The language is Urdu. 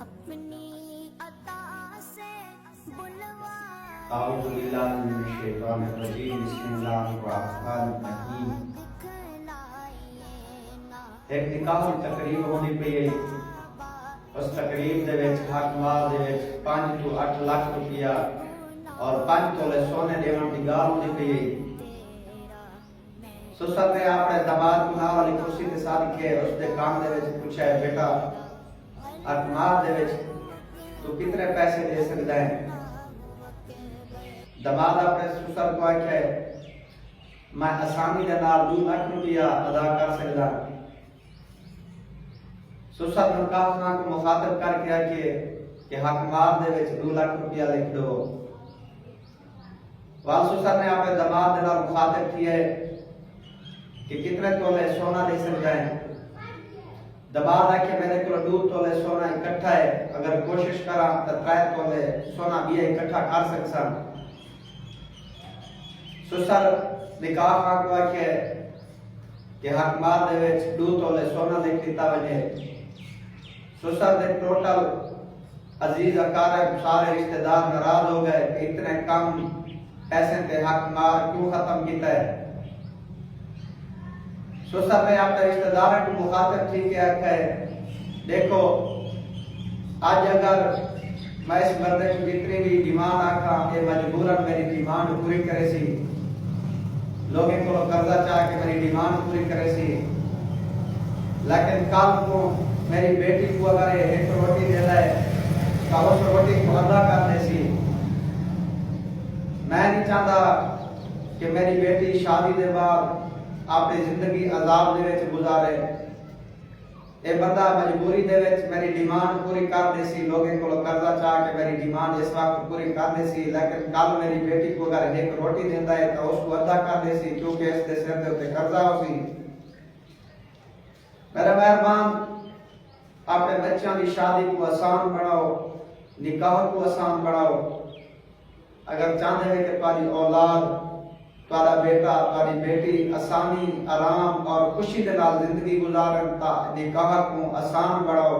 اعوذ باللہ من الشیطان الرجیم بسم اللہ الرحمن الرحیم۔ ایک نکاح کی تقریب ہونی پئی ہے، اس تقریب دے وچ حق مال دے وچ 5 تو 8 لاکھ روپیہ اور 5 تولے سونے دیون دی گال ہونی پئی ہے۔ سسر نے اپنے داماد کو نال والی کرسی تے ساتھ کے اس دے کان دے وچ پوچھا ہے، بیٹا حق مال دے وچ تو کتنے پیسے دے سکدا ہے؟ داماد اپنے سسر کو آکھے میں آسانی دے نال 2 لاکھ روپیہ ادا کر سکدا۔ سسر نکاح خان کو مخاطب کر کے آکھے کہ حق مال دے وچ 2 لاکھ روپیہ لکھ دو۔ وال سسر نے اپنے داماد دے نال مخاطب کیا ہے کہ کتنے تولے سونا دے سکدا ہے؟ داماد آکھے میرے کو 2 تولے سونا اکٹھا ہے، اگر کوشش کراں تے 3 تولے سونا بھی اکٹھا کر سکساں۔ سسر نکاح خان کو آکھے کہ حق مال دے وچ 2 تولے سونا لکھ دیتا وجے۔ سسر دے ٹوٹل عزیز اقارب سارے رشتہ دار ناراض ہو گئے کہ اتنے کم پیسے تے حق مال کیوں ختم کیتا ہے۔ سسر نے اپنے رشتہ داروں کو مخاطب کی کہ آکھے دیکھو آج اگر میں اس بندے کو جتنی بھی ڈیمانڈ آکھاں یہ مجبوراً میری ڈیمانڈ پوری کرے سی، لوگوں کو قرضہ چاہ کے میری ڈیمانڈ پوری کرے سی، لیکن کل کو میری بیٹی کو اگر یہ ایک روٹی دے دے تو اس روٹی کو ادا کر دے سی۔ میں نہیں چاہتا کہ میری بیٹی شادی دے بعد اپنی زندگی عذاب دے وچ گزارے۔ اے بندہ مجبوری دے وچ میری ڈیمانڈ پوری کر دے سی، لوگوں کو قرضہ چاہ کے میری ڈیمانڈ اس وقت پوری کر دے سی، لیکن کل میری بیٹی کو اگر ایک روٹی دیندا ہے تو اس کو ادا کر دے سی کیونکہ اس دے سر دے اوتے قرضہ ہو سی۔ میرا مہربان اپنے بچوں کی شادی کو آسان بناؤ، نکاح کو آسان بناؤ۔ اگر چاہتے ہیں کہ تمہاری اولاد، تمہارا بیٹا، تمہاری بیٹی آسانی، آرام اور خوشی کے نال زندگی گزارن تا نکاح کو آسان بناؤ۔